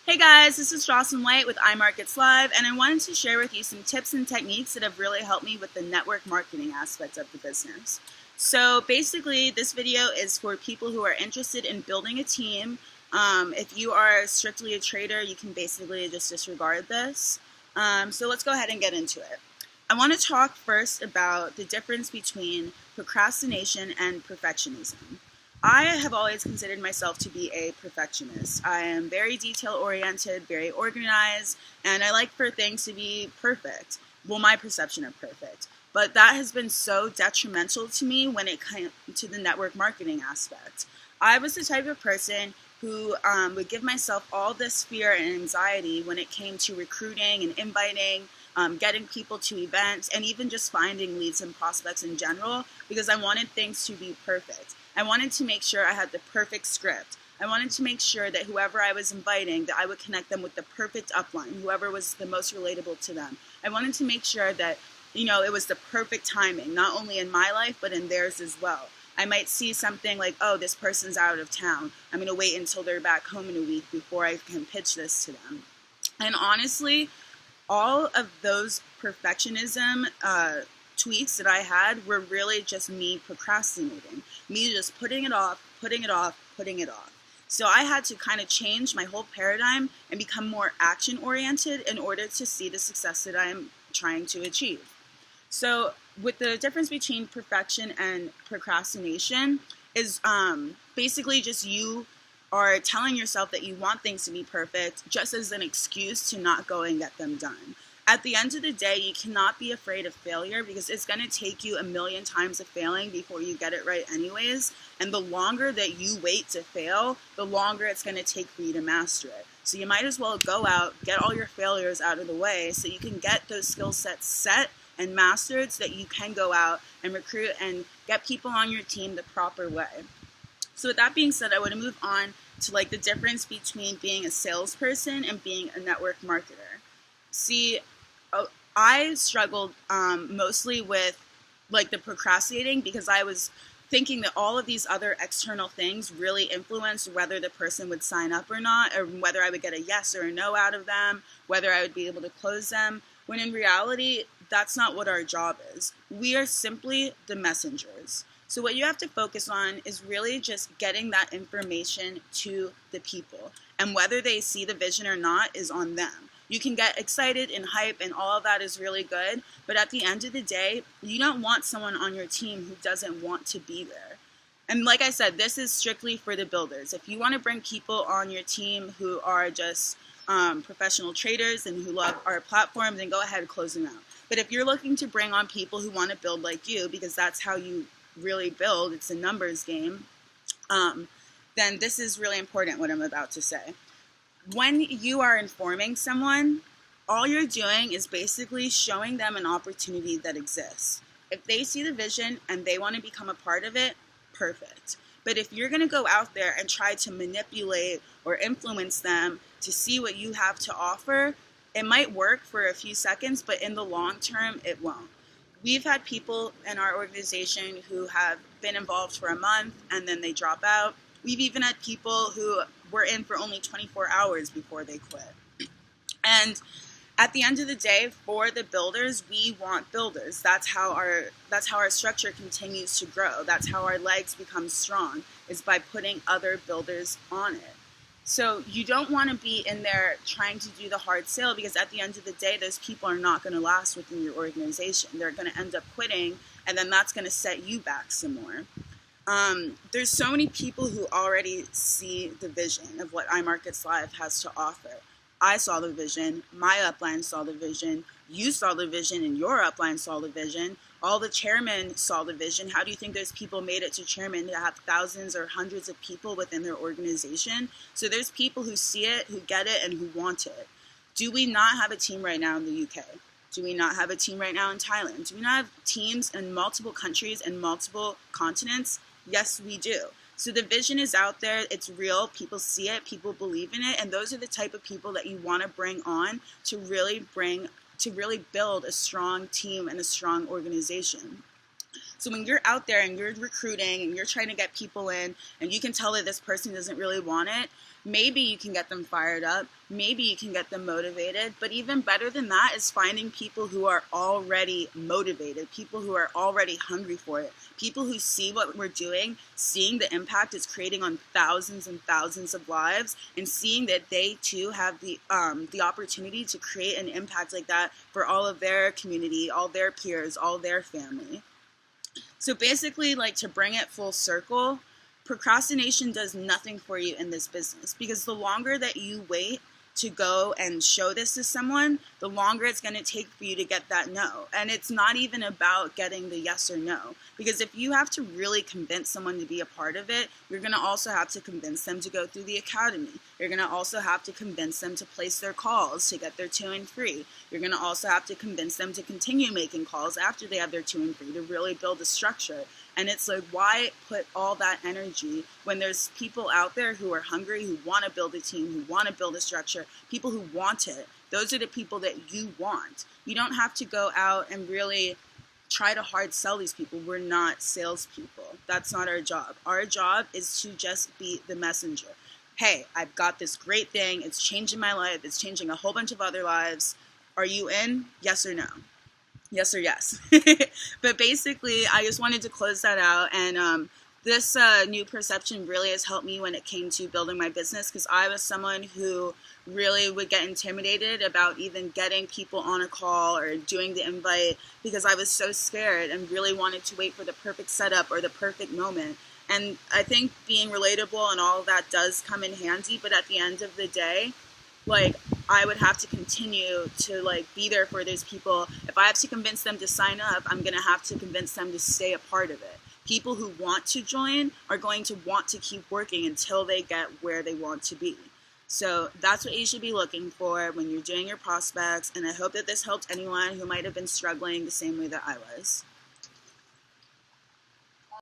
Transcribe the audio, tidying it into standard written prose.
Hey guys, this is Jocelyn White with iMarkets Live, and I wanted to share with you some tips and techniques that have really helped me with the network marketing aspect of the business. So basically, this video is for people who are interested in building a team. If you are strictly a trader, you can basically just disregard this. So let's go ahead and get into it. I want to talk first about the difference between procrastination and perfectionism. I have always considered myself to be a perfectionist. I am very detail-oriented, very organized, and I like for things to be perfect. Well, my perception of perfect. But that has been so detrimental to me when it came to the network marketing aspect. I was the type of person who would give myself all this fear and anxiety when it came to recruiting and inviting, getting people to events, and even just finding leads and prospects in general, because I wanted things to be perfect. I wanted to make sure I had the perfect script. I wanted to make sure that whoever I was inviting, that I would connect them with the perfect upline, whoever was the most relatable to them. I wanted to make sure that, it was the perfect timing, not only in my life, but in theirs as well. I might see something like, oh, this person's out of town. I'm going to wait until they're back home in a week before I can pitch this to them. And honestly, all of those perfectionism tweaks that I had were really just me procrastinating, me just putting it off. So I had to kind of change my whole paradigm and become more action-oriented in order to see the success that I am trying to achieve. So with the difference between perfection and procrastination is basically just you are telling yourself that you want things to be perfect just as an excuse to not go and get them done. At the end of the day, you cannot be afraid of failure because it's going to take you a million times of failing before you get it right anyways. And the longer that you wait to fail, the longer it's going to take for you to master it. So you might as well go out, get all your failures out of the way so you can get those skill sets set and mastered so that you can go out and recruit and get people on your team the proper way. So with that being said, I want to move on to the difference between being a salesperson and being a network marketer. See, I struggled mostly with the procrastinating because I was thinking that all of these other external things really influenced whether the person would sign up or not, or whether I would get a yes or a no out of them, whether I would be able to close them, when in reality, that's not what our job is. We are simply the messengers. So what you have to focus on is really just getting that information to the people. And whether they see the vision or not is on them. You can get excited and hype and all of that is really good. But at the end of the day, you don't want someone on your team who doesn't want to be there. And like I said, this is strictly for the builders. If you want to bring people on your team who are just professional traders and who love our platform, then go ahead and close them out. But if you're looking to bring on people who want to build like you, because that's how you really build, it's a numbers game, then this is really important what I'm about to say. When you are informing someone, all you're doing is basically showing them an opportunity that exists. If they see the vision and they want to become a part of it, perfect. But if you're going to go out there and try to manipulate or influence them to see what you have to offer, it might work for a few seconds, but in the long term, it won't. We've had people in our organization who have been involved for a month and then they drop out. We've even had people who were in for only 24 hours before they quit. And at the end of the day, for the builders, we want builders. That's how our structure continues to grow. That's how our legs become strong, is by putting other builders on it. So you don't want to be in there trying to do the hard sale because at the end of the day, those people are not going to last within your organization. They're going to end up quitting, and then that's going to set you back some more. There's so many people who already see the vision of what iMarkets Live has to offer. I saw the vision, my upline saw the vision, you saw the vision, and your upline saw the vision. All the chairmen saw the vision. How do you think those people made it to chairman to have thousands or hundreds of people within their organization? So there's people who see it, who get it, and who want it. Do we not have a team right now in the UK? Do we not have a team right now in Thailand? Do we not have teams in multiple countries and multiple continents? Yes, we do. So the vision is out there, it's real, people see it, people believe in it, and those are the type of people that you want to bring on to really build a strong team and a strong organization. So when you're out there and you're recruiting and you're trying to get people in and you can tell that this person doesn't really want it, maybe you can get them fired up, maybe you can get them motivated, but even better than that is finding people who are already motivated, people who are already hungry for it, people who see what we're doing, seeing the impact it's creating on thousands and thousands of lives, and seeing that they too have the opportunity to create an impact like that for all of their community, all their peers, all their family. So basically, like, to bring it full circle, procrastination does nothing for you in this business, because the longer that you wait to go and show this to someone, the longer it's going to take for you to get that no. And it's not even about getting the yes or no, because if you have to really convince someone to be a part of it, you're going to also have to convince them to go through the academy. You're going to also have to convince them to place their calls to get their 2 and 3. You're going to also have to convince them to continue making calls after they have their 2 and 3 to really build a structure. And it's like, why put all that energy when there's people out there who are hungry, who want to build a team, who want to build a structure, people who want it. Those are the people that you want. You don't have to go out and really try to hard sell these people. We're not salespeople. That's not our job. Our job is to just be the messenger. Hey, I've got this great thing. It's changing my life. It's changing a whole bunch of other lives. Are you in? Yes or no? Yes or yes. But basically, I just wanted to close that out. And this new perception really has helped me when it came to building my business, because I was someone who really would get intimidated about even getting people on a call or doing the invite, because I was so scared and really wanted to wait for the perfect setup or the perfect moment. And I think being relatable and all of that does come in handy, but at the end of the day, like, I would have to continue to, like, be there for those people. If I have to convince them to sign up, I'm going to have to convince them to stay a part of it. People who want to join are going to want to keep working until they get where they want to be. So that's what you should be looking for when you're doing your prospects. And I hope that this helped anyone who might have been struggling the same way that I was.